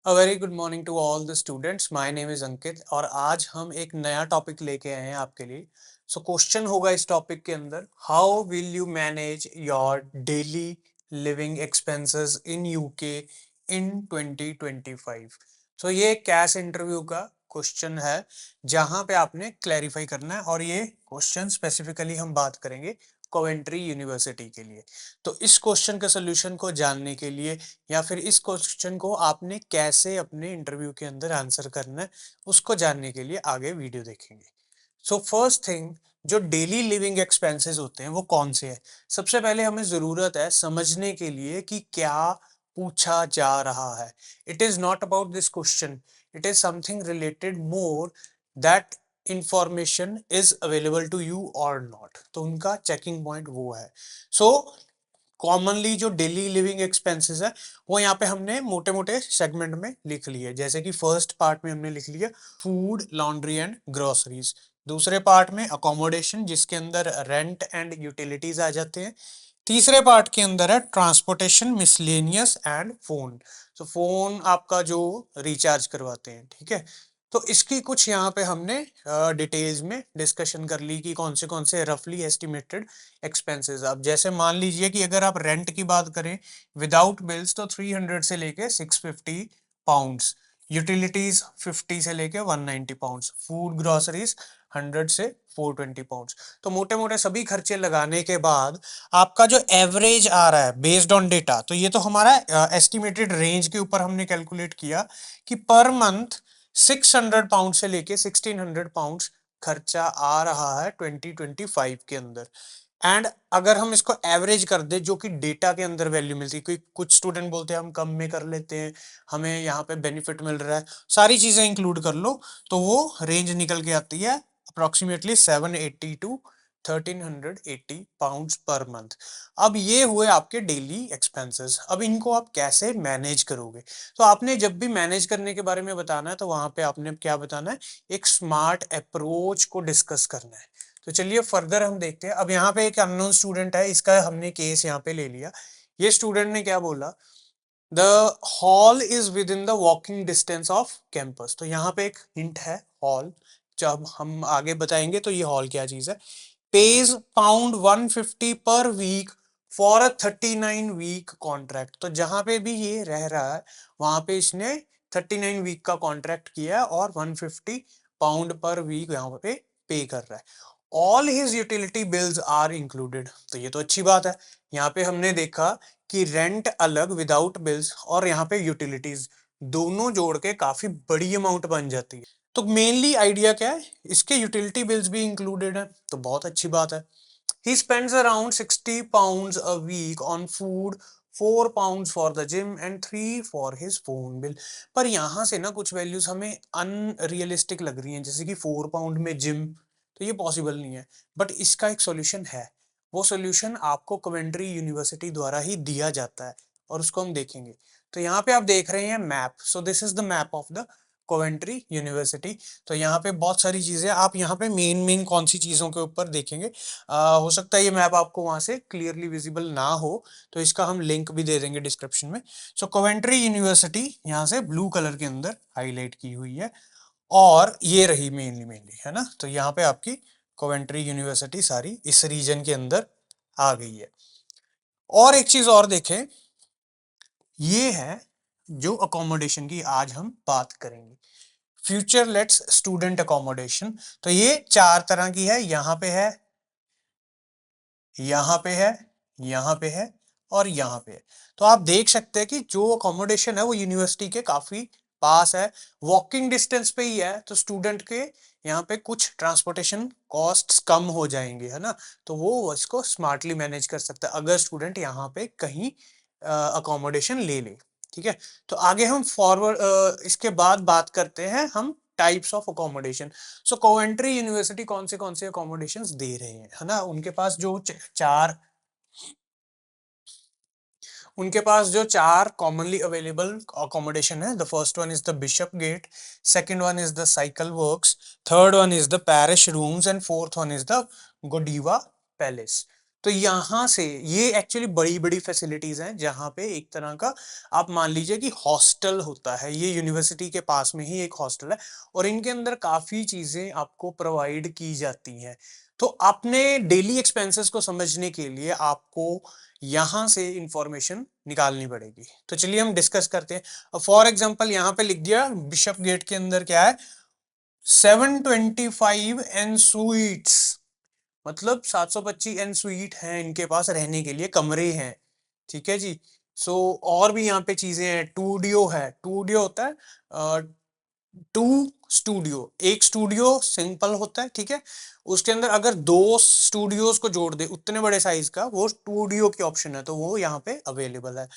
A very good morning to all the students. My name is Ankit और आज हम एक नया टॉपिक लेके आए हैं आपके लिए। सो क्वेश्चन होगा इस टॉपिक के अंदर, how will you manage your daily living expenses in UK in 2025। So ये कैश इंटरव्यू का क्वेश्चन है जहां पे आपने क्लैरिफाई करना है और ये क्वेश्चन स्पेसिफिकली हम बात करेंगे कोवेंट्री यूनिवर्सिटी के लिए। तो इस क्वेश्चन के सोल्यूशन को जानने के लिए या फिर इस क्वेश्चन को आपने कैसे अपने इंटरव्यू के अंदर आंसर करना है उसको जानने के लिए आगे वीडियो देखेंगे। सो फर्स्ट थिंग, जो डेली लिविंग एक्सपेंसेस होते हैं वो कौन से हैं। सबसे पहले हमें जरूरत है समझने के लिए कि क्या पूछा जा रहा है। It is not about this question, it is something related more that information is available to you और नॉट। तो उनका चेकिंग पॉइंट वो है। सो कॉमनली जो डेली लिविंग एक्सपेंसेस है वो यहाँ पे हमने मोटे मोटे सेगमेंट में लिख लिए। जैसे कि फर्स्ट पार्ट में हमने लिख लिया फूड, लॉन्ड्री एंड ग्रोसरीज। दूसरे पार्ट में अकोमोडेशन जिसके अंदर रेंट एंड यूटिलिटीज आ जाते हैं। तीसरे पार्ट के अंदर है ट्रांसपोर्टेशन, मिसलेनियस एंड फोन। तो फोन आपका जो रिचार्ज करवाते हैं, ठीक है। तो इसकी कुछ यहाँ पे हमने डिटेल्स में डिस्कशन कर ली कि कौन से रफली एस्टिमेटेड एक्सपेंसेस। अब जैसे मान लीजिए कि अगर आप रेंट की बात करें विदाउट बिल्स तो 300 से लेके 650 पाउंड्स, यूटिलिटीज 50 से लेके 190 पाउंड्स, फूड ग्रोसरीज 100 से 420 पाउंड्स। तो मोटे मोटे सभी खर्चे लगाने के बाद आपका जो एवरेज आ रहा है बेस्ड ऑन डेटा, तो ये तो हमारा एस्टिमेटेड रेंज के ऊपर हमने कैलकुलेट किया कि पर मंथ 600 पाउंड से लेके 1600 पाउंड खर्चा आ रहा है 2025 के अंदर। एंड अगर हम इसको एवरेज कर दे जो कि डेटा के अंदर वैल्यू मिलती है, कोई कुछ स्टूडेंट बोलते हैं हम कम में कर लेते हैं, हमें यहाँ पे बेनिफिट मिल रहा है, सारी चीजें इंक्लूड कर लो तो वो रेंज निकल के आती है approximately 780 to 1380 pounds per month. अब ये हुए आपके डेली एक्सपेंसेस। अब इनको आप कैसे मैनेज करोगे। तो आपने जब भी मैनेज करने के बारे में बताना है तो वहां पे आपने क्या बताना है, एक स्मार्ट अप्रोच को डिस्कस करना है। तो चलिए फर्दर हम देखते हैं। अब यहाँ पे एक अननोन स्टूडेंट है, इसका हमने केस यहाँ पे ले लिया। ये स्टूडेंट ने क्या बोला, the hall is with in the walking distance off campus. तो यहाँ पे एक हिंट है हॉल, जब हम आगे बताएंगे तो ये हॉल क्या चीज है। Page pound 150 per week for a 39 week contract. तो जहां पे भी ये रह रहा है वहां पे इसने 39 वीक का कॉन्ट्रैक्ट किया है और 150 पाउंड पर वीक यहाँ पे कर रहा है। All his utility bills are included. तो ये तो अच्छी बात है। यहाँ पे हमने देखा कि रेंट अलग विदाउट बिल्स और यहाँ पे यूटिलिटीज दोनों जोड़ के काफी बड़ी अमाउंट बन जाती है। तो मेनली आइडिया क्या है, इसके यूटिलिटी बिल्स भी इंक्लूडेड है तो बहुत अच्छी बात है। He spends around 60 pounds a week on food, 4 pounds for the gym and 3 for his phone bill. पर यहाँ से ना कुछ वैल्यूज हमें अनरियलिस्टिक लग रही हैं, जैसे कि 4 पाउंड में जिम, तो ये पॉसिबल नहीं है। बट इसका एक सॉल्यूशन है। वो सॉल्यूशन आपको कवेंट्री यूनिवर्सिटी द्वारा ही दिया जाता है और उसको हम देखेंगे। तो यहाँ पे आप देख रहे हैं map. So this is the map of the Coventry university. तो यहाँ पे बहुत सारी चीजें आप यहाँ पे मेन मेन कौन सी चीजों के ऊपर देखेंगे। हो सकता है ये मैप आपको वहां से क्लियरली विजिबल ना हो, तो इसका हम लिंक भी दे देंगे डिस्क्रिप्शन में। सो कोवेंट्री यूनिवर्सिटी यहाँ से ब्लू कलर के अंदर हाईलाइट की हुई है और ये रही मेनली मेनली है ना। तो यहाँ पे आपकी कोवेंट्री यूनिवर्सिटी सारी इस रीजन के अंदर आ गई है। और एक चीज और देखें, ये है जो अकोमोडेशन की आज हम बात करेंगे, फ्यूचर लेट्स स्टूडेंट अकोमोडेशन। तो ये चार तरह की है, यहाँ पे है, यहाँ पे है, यहाँ पे है और यहाँ पे है। तो आप देख सकते हैं कि जो अकोमोडेशन है वो यूनिवर्सिटी के काफी पास है, वॉकिंग डिस्टेंस पे ही है। तो स्टूडेंट के यहाँ पे कुछ ट्रांसपोर्टेशन कॉस्ट्स कम हो जाएंगे, है ना। तो वो इसको स्मार्टली मैनेज कर सकता है अगर स्टूडेंट यहाँ पे कहीं अकोमोडेशन ले ले। ठीक है। तो आगे हम फॉरवर्ड इसके बाद बात करते हैं हम types of accommodation. So Coventry university कौन से अकोमोडेशंस दे रहे हैं, है ना। उनके पास जो चार कॉमनली अवेलेबल अकोमोडेशन है, the first one is the Bishop Gate, second one is the Cycle Works, third one is the Parish Rooms and fourth one is the Godiva Palace. तो यहाँ से ये एक्चुअली बड़ी बड़ी फैसिलिटीज हैं, जहाँ पे एक तरह का आप मान लीजिए कि हॉस्टल होता है, ये यूनिवर्सिटी के पास में ही एक हॉस्टल है और इनके अंदर काफी चीजें आपको प्रोवाइड की जाती हैं। तो अपने डेली एक्सपेंसेस को समझने के लिए आपको यहाँ से इंफॉर्मेशन निकालनी पड़ेगी। तो चलिए हम डिस्कस करते हैं। फॉर एग्जाम्पल यहाँ पे लिख दिया बिशप गेट के अंदर क्या है, 725 एन स्वीट्स, मतलब 725 एन स्वीट है इनके पास, रहने के लिए कमरे हैं। ठीक है जी। सो और भी यहाँ पे चीजें हैं, टूडियो है, टूडियो होता है टू स्टूडियो, एक स्टूडियो सिंपल होता है, ठीक है, उसके अंदर अगर दो स्टूडियोज को जोड़ दे उतने बड़े साइज का, वो स्टूडियो की ऑप्शन है, तो वो यहाँ पे अवेलेबल है।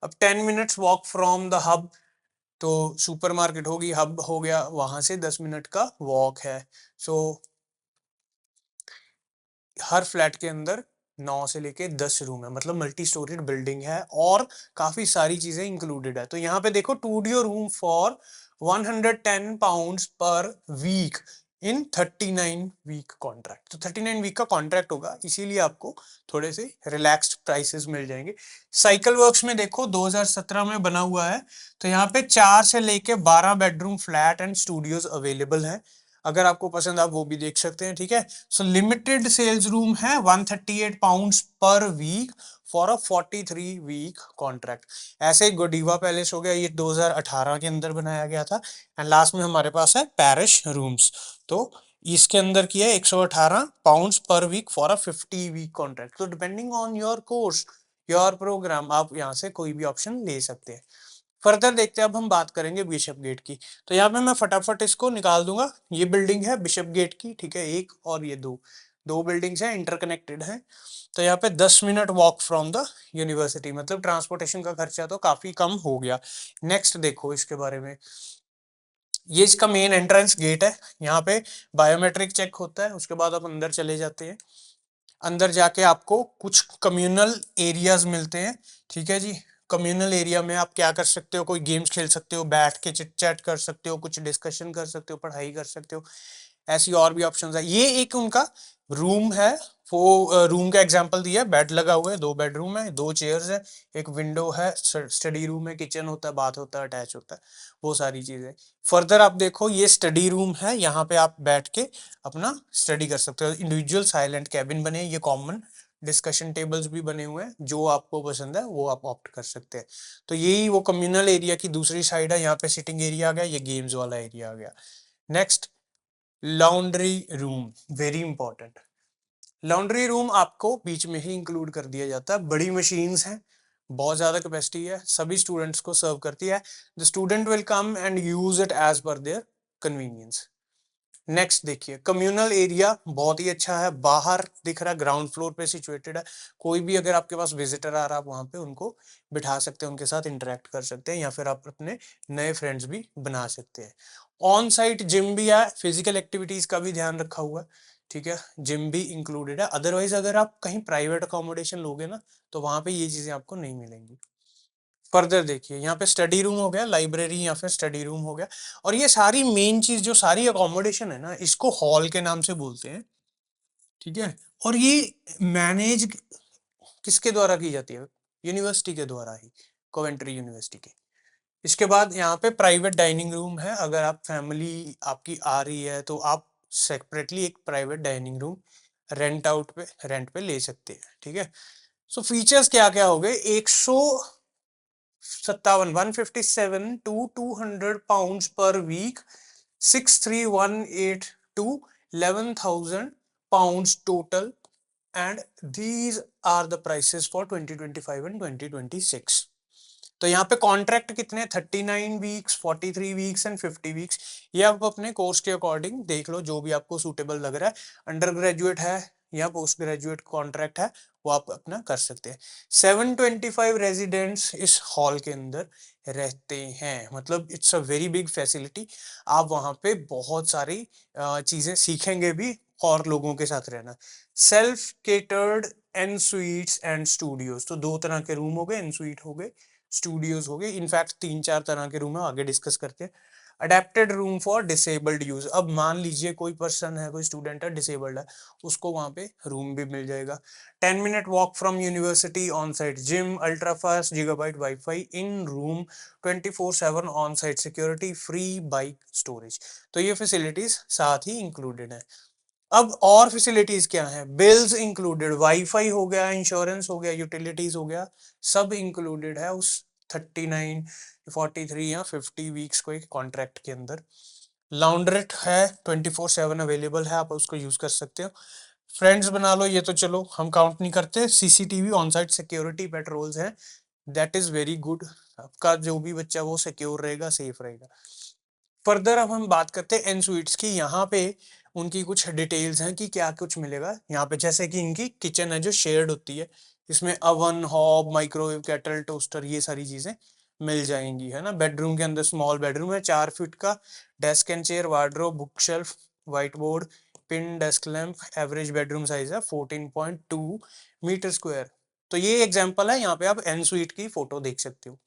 अब 10 minutes walk from the hub, तो सुपरमार्केट होगी, हब हो गया, वहां से 10 मिनट का वॉक है। सो हर फ्लैट के अंदर 9 से लेके 10 रूम है, मतलब मल्टी स्टोरीड बिल्डिंग है और काफी सारी चीजें इंक्लूडेड है। तो यहाँ पे देखो, studio room for 110 pounds per week in 39 week contract. तो 39 वीक का कॉन्ट्रैक्ट होगा, इसीलिए आपको थोड़े से रिलैक्स्ड प्राइसेस मिल जाएंगे। साइकिल वर्क्स में देखो 2017 में बना हुआ है, तो यहाँ पे 4 से लेके 12 bedroom flat and studios available हैं। अगर आपको पसंद आप वो भी देख सकते हैं, ठीक है। सो लिमिटेड सेल्स रूम है 138 pounds per week for a 43 week contract. ऐसे गोडीवा पैलेस हो गया, ये 2018 के अंदर बनाया गया था। एंड लास्ट में हमारे पास है पैरिश रूम्स, तो इसके अंदर की है 118 pounds per week for a 50 week contract. तो depending on your course, your program, आप यहाँ से कोई भी ऑप्शन ले सकते हैं। फर्दर देखते हैं, अब हम बात करेंगे बिशप गेट की। तो यहाँ पे मैं फटाफट इसको निकाल दूंगा। ये बिल्डिंग है बिशप गेट की, ठीक है, एक और ये दो दो बिल्डिंग्स हैं, इंटरकनेक्टेड हैं। तो यहाँ पे 10 minute walk from the university, मतलब ट्रांसपोर्टेशन का खर्चा तो काफी कम हो गया। नेक्स्ट देखो इसके बारे में, ये इसका मेन एंट्रेंस गेट है। यहाँ पे बायोमेट्रिक चेक होता है, उसके बाद आप अंदर चले जाते हैं। अंदर जाके आपको कुछ कम्युनल एरियाज मिलते हैं, ठीक है जी। कम्युनल एरिया में आप क्या कर सकते हो, कोई गेम्स खेल सकते हो, बैठ के चिट चैट कर सकते हो, कुछ डिस्कशन कर सकते हो, पढ़ाई कर सकते हो, ऐसी और भी ऑप्शंस है। ये एक उनका रूम है, वो रूम का एग्जांपल दिया है, बेड लगा हुआ है, 2 बेडरूम है, 2 चेयर्स है, एक विंडो है, स्टडी रूम है, किचन होता है, बाथ होता है, अटैच होता है, वो सारी चीजें। फर्दर आप देखो, ये स्टडी रूम है, यहाँ पे आप बैठ के अपना स्टडी कर सकते हो। इंडिविजुअल साइलेंट कैबिन बने, ये कॉमन डिस्कशन टेबल्स भी बने हुए हैं, जो आपको पसंद है वो आप ऑप्ट कर सकते हैं। तो यही वो कम्युनल एरिया की दूसरी साइड है, यहाँ पे सिटिंग एरिया आ गया, ये गेम्स वाला एरिया आ गया। Next, laundry room, very important. Laundry room आपको बीच में ही इंक्लूड कर दिया जाता है। बड़ी मशीन्स हैं, बहुत ज्यादा कैपेसिटी है, सभी स्टूडेंट्स को सर्व करती है। The student will come and use it as per their convenience. Next देखिए, कम्युनल एरिया बहुत ही अच्छा है, बाहर दिख रहा है, ग्राउंड फ्लोर पे सिचुएटेड है। कोई भी अगर आपके पास विजिटर आ रहा है, आप वहां पे उनको बिठा सकते हैं, उनके साथ इंटरेक्ट कर सकते हैं, या फिर आप अपने नए फ्रेंड्स भी बना सकते हैं। ऑन साइट जिम भी है, फिजिकल एक्टिविटीज का भी ध्यान रखा हुआ है, ठीक है, जिम भी इंक्लूडेड है। अदरवाइज अगर आप कहीं प्राइवेट अकोमोडेशन लोगे ना, तो वहां पे ये चीजें आपको नहीं मिलेंगी। फर्दर देखिए, यहाँ पे स्टडी रूम हो गया, लाइब्रेरी या फिर स्टडी रूम हो गया, और ये सारी मेन चीज जो सारी अकोमोडेशन है ना, इसको हॉल के नाम से बोलते हैं, ठीक है। और ये मैनेज किसके द्वारा की जाती है, यूनिवर्सिटी के द्वारा ही, कोवेंट्री यूनिवर्सिटी के। इसके बाद यहाँ पे प्राइवेट डाइनिंग रूम है, अगर आप फैमिली आपकी आ रही है तो आप सेपरेटली एक प्राइवेट डाइनिंग रूम रेंट पे ले सकते हैं, ठीक है। सो फीचर्स क्या क्या हो गए, 157 157 to 200 pounds per week, 6318 to 11,000 pounds total, and these are the prices for 2025 and 2026। तो यहाँ पे कॉन्ट्रैक्ट कितने, 39 वीक्स, 43 वीक्स एंड 50 वीक्स। ये आप अपने कोर्स के अकॉर्डिंग देख लो, जो भी आपको सूटेबल लग रहा है। अंडर ग्रेजुएट है या पोस्ट ग्रेजुएट कॉन्ट्रैक्ट है, वो आप अपना कर सकते हैं। 725 रेजिडेंट्स इस हॉल के अंदर रहते हैं, मतलब it's a very big facility. आप वहाँ पे बहुत सारी चीजें सीखेंगे भी, और लोगों के साथ रहना। Self catered en suites and studios, तो 2 तरह के रूम हो गए, एन स्वीट हो गए, स्टूडियोज हो गए, इनफैक्ट 3-4 तरह के रूम है, आगे डिस्कस करते हैं। Adapted room for disabled use, अब मान लीजिए कोई पर्सन है, कोई स्टूडेंट है, डिसेबल्ड है, उसको वहां पे रूम भी मिल जाएगा। 10 minute walk from university, on site gym, ultra fast gigabyte wifi in room, 24/7 on site security, free bike storage. तो ये फैसिलिटीज साथ ही इंक्लूडेड है। अब और फैसिलिटीज क्या है, बिल्स इंक्लूडेड, वाईफाई हो गया, इंश्योरेंस हो गया, यूटिलिटीज हो गया, सब इंक्लूडेड है उस 39, 43 या 50 वीक्स को एक कॉन्ट्रैक्ट के अंदर। लाउंड्रेट है, 24/7 अवेलेबल है, आप उसको यूज कर सकते हो। फ्रेंड्स बना लो, ये तो चलो हम काउंट नहीं करते। CCTV, on site security, patrols है, दैट इज वेरी गुड। आपका जो भी बच्चा वो सिक्योर रहेगा, सेफ रहेगा। फर्दर अब हम बात करते हैं एन स्वीट्स की। यहाँ पे उनकी कुछ डिटेल्स हैं कि क्या कुछ मिलेगा यहाँ पे। जैसे कि इनकी किचन है जो शेयर्ड होती है, इसमें oven, hob, microwave, kettle, toaster, ये सारी चीजें मिल जाएंगी, है ना। बेडरूम के अंदर स्मॉल बेडरूम है, 4 फीट का, desk and chair, wardrobe, book shelf, white board, pin, desk lamp. Average bedroom size है 14.2 मीटर स्क्वायर। तो ये एग्जाम्पल है, यहाँ पे आप एन स्वीट की फोटो देख सकते हो।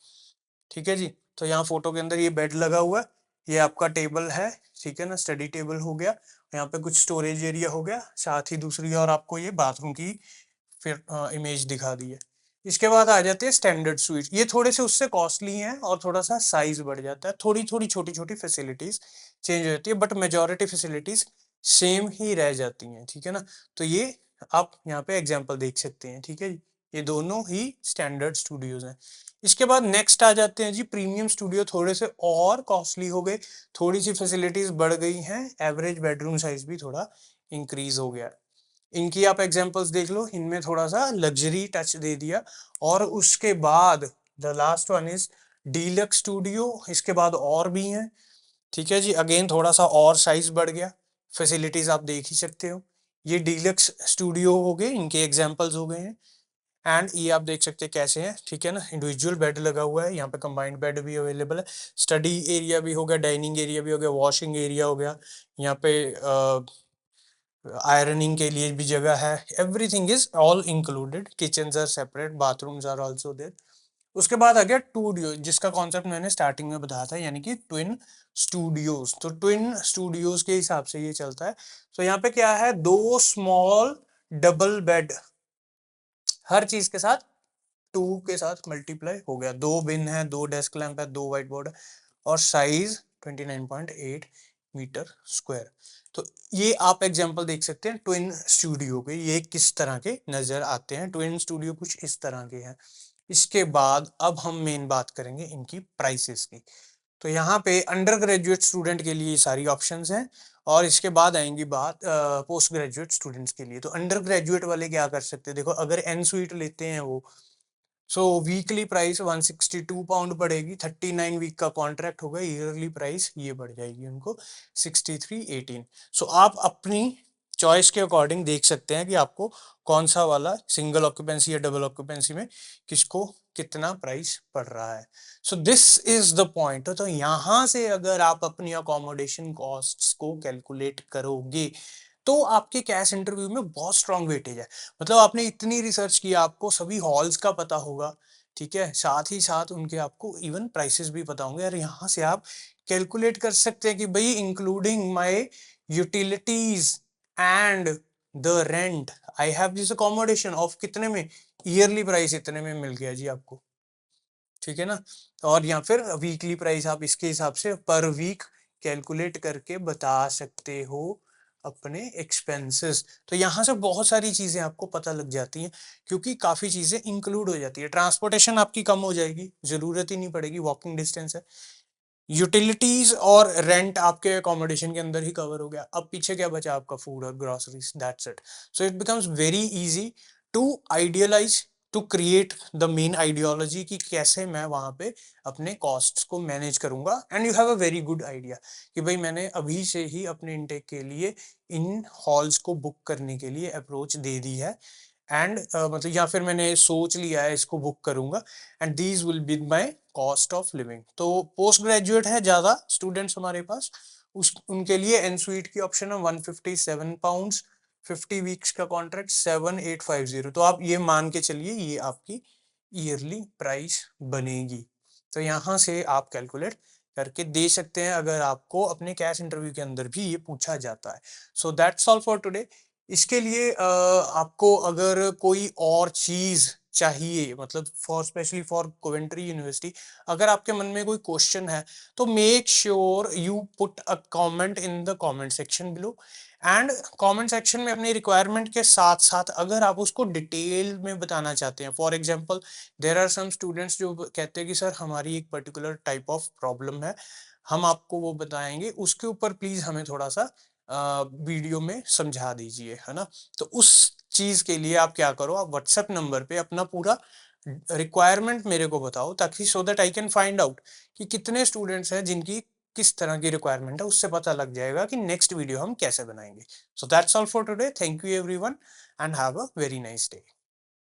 ठीक है जी। तो यहाँ फोटो के अंदर ये बेड लगा हुआ है, ये आपका टेबल है, ठीक है ना, स्टडी टेबल हो गया। यहाँ पे कुछ स्टोरेज एरिया हो गया, साथ ही दूसरी और आपको ये बाथरूम की फिर इमेज दिखा दी है। इसके बाद आ जाते हैं स्टैंडर्ड स्वीट, ये थोड़े से उससे कॉस्टली हैं और थोड़ा सा साइज बढ़ जाता है, थोड़ी थोड़ी छोटी छोटी फैसिलिटीज चेंज हो जाती है, बट मेजोरिटी फैसिलिटीज सेम ही रह जाती हैं, ठीक है ना। तो ये आप यहाँ पे एग्जाम्पल देख सकते हैं, ठीक है जी। ये दोनों ही स्टैंडर्ड स्टूडियोज हैं। इसके बाद नेक्स्ट आ जाते हैं जी प्रीमियम स्टूडियो, थोड़े से और कॉस्टली हो गए, थोड़ी सी फैसिलिटीज बढ़ गई हैं, एवरेज बेडरूम साइज भी थोड़ा इंक्रीज हो गया। इनकी आप एग्जांपल्स देख लो, इनमें थोड़ा सा लग्जरी टच दे दिया। और उसके बाद the last one is deluxe studio, इसके बाद और भी हैं, ठीक है जी। अगेन थोड़ा सा और साइज बढ़ गया, फैसिलिटीज आप देख ही सकते हो। ये डीलक्स स्टूडियो हो गए, इनके एग्जांपल्स हो गए हैं। एंड ये आप देख सकते हैं कैसे हैं, ठीक है ना। इंडिविजुअल बेड लगा हुआ है, यहाँ पे कंबाइंड बेड भी अवेलेबल है, स्टडी एरिया भी हो गया, डाइनिंग एरिया भी हो गया, वॉशिंग एरिया हो गया, यहाँ पे आयरनिंग के लिए भी जगह है, everything is all included. Kitchen are separate, bathrooms are also there. उसके बाद आ गया टूडियो, जिसका कॉन्सेप्ट मैंने स्टार्टिंग में बताया था, यानी कि ट्विन स्टूडियोज। तो ट्विन स्टूडियोज के हिसाब से ये चलता है। तो यहाँ पे क्या है, 2 स्मॉल डबल बेड, हर चीज के साथ 2 के साथ मल्टीप्लाई हो गया, 2 बिन है, 2 डेस्क लैंप है, 2 व्हाइट बोर्ड है, और साइज 29.8 मीटर स्क्वायर। तो ये आप एग्जांपल देख सकते हैं ट्विन स्टूडियो के, ये किस तरह के नजर आते हैं। ट्विन स्टूडियो कुछ इस तरह के हैं। इसके बाद अब हम मेन बात करेंगे इनकी प्राइसेस की। तो यहाँ पे अंडर ग्रेजुएट स्टूडेंट के लिए सारी ऑप्शंस हैं, और इसके बाद आएंगी बात पोस्ट ग्रेजुएट स्टूडेंट्स के लिए। तो अंडर ग्रेजुएट वाले क्या कर सकते हैं, देखो अगर एन स्वीट लेते हैं वो, सो वीकली प्राइस 162 पाउंड पड़ेगी, 39 वीक का कॉन्ट्रैक्ट होगा, ईयरली प्राइस ये बढ़ जाएगी उनको 6318। सो आप अपनी चॉइस के अकॉर्डिंग देख सकते हैं कि आपको कौन सा वाला, सिंगल ऑक्यूपेंसी या डबल ऑक्यूपेंसी में किसको कितना प्राइस पड़ रहा है। So this is the point. तो यहां से अगर आप अपनी अकोमोडेशन कॉस्ट्स को कैलकुलेट करोगे तो आपके कैश इंटरव्यू में बहुत स्ट्रांग वेटेज है। मतलब आपने इतनी रिसर्च की, आपको सभी हॉल्स का पता होगा, ठीक है, साथ ही साथ उनके आपको इवन प्राइसेस भी पता होंगे, और यहाँ से आप कैलकुलेट कर सकते हैं कि भाई including my utilities and the rent I have this accommodation of कितने में, ईयरली प्राइस इतने में मिल गया जी आपको, ठीक है ना। और या फिर वीकली प्राइस आप इसके हिसाब से पर वीक कैलकुलेट करके बता सकते हो अपने एक्सपेंसेस। तो यहाँ से बहुत सारी चीजें आपको पता लग जाती हैं, क्योंकि काफी चीजें इंक्लूड हो जाती है। ट्रांसपोर्टेशन आपकी कम हो जाएगी, जरूरत ही नहीं पड़ेगी, वॉकिंग डिस्टेंस है। यूटिलिटीज और रेंट आपके अकोमोडेशन के अंदर ही कवर हो गया। अब पीछे क्या बचा आपका, फूड और groceries, that's it. So it becomes very easy to idealise, to create the main ideology कि कैसे मैं वहां पे अपने कॉस्ट्स को मैनेज करूंगा। And you have a very good idea कि भाई मैंने अभी से ही अपने इनटेक के लिए इन हॉल्स को बुक करने के लिए अप्रोच दे दी है। एंड मतलब या फिर मैंने सोच लिया है इसको बुक करूंगा, and these will be my cost of living. तो पोस्ट ग्रेजुएट है ज्यादा स्टूडेंट्स हमारे पास, उस उनके लिए एन स्वीट की ऑप्शन है 157 पाउंड, 50 वीक्स का कॉन्ट्रैक्ट 7850। तो आप ये मान के चलिए ये आपकी ईयरली प्राइस बनेगी। तो यहाँ से आप कैलकुलेट करके दे सकते हैं अगर आपको अपने कैश इंटरव्यू के अंदर भी ये पूछा जाता है। So that's all for today. इसके लिए आपको अगर कोई और चीज चाहिए, मतलब for specially for Coventry university, अगर आपके मन में कोई क्वेश्चन है तो make sure you put a comment in the comment section below. And comment section में अपनी रिक्वायरमेंट के साथ साथ अगर आप उसको डिटेल में बताना चाहते हैं, for example there are some students जो कहते हैं कि सर हमारी एक पर्टिकुलर टाइप ऑफ प्रॉब्लम है, हम आपको वो बताएंगे, उसके ऊपर प्लीज हमें थोड़ा सा वीडियो में समझा दीजिए, है ना। तो उस चीज के लिए आप क्या करो, आप व्हाट्सएप नंबर पे अपना पूरा रिक्वायरमेंट मेरे को बताओ, ताकि so that I can find out कि कितने स्टूडेंट्स हैं जिनकी किस तरह की रिक्वायरमेंट है, उससे पता लग जाएगा कि नेक्स्ट वीडियो हम कैसे बनाएंगे। So that's all for today, thank you everyone and have a very nice day.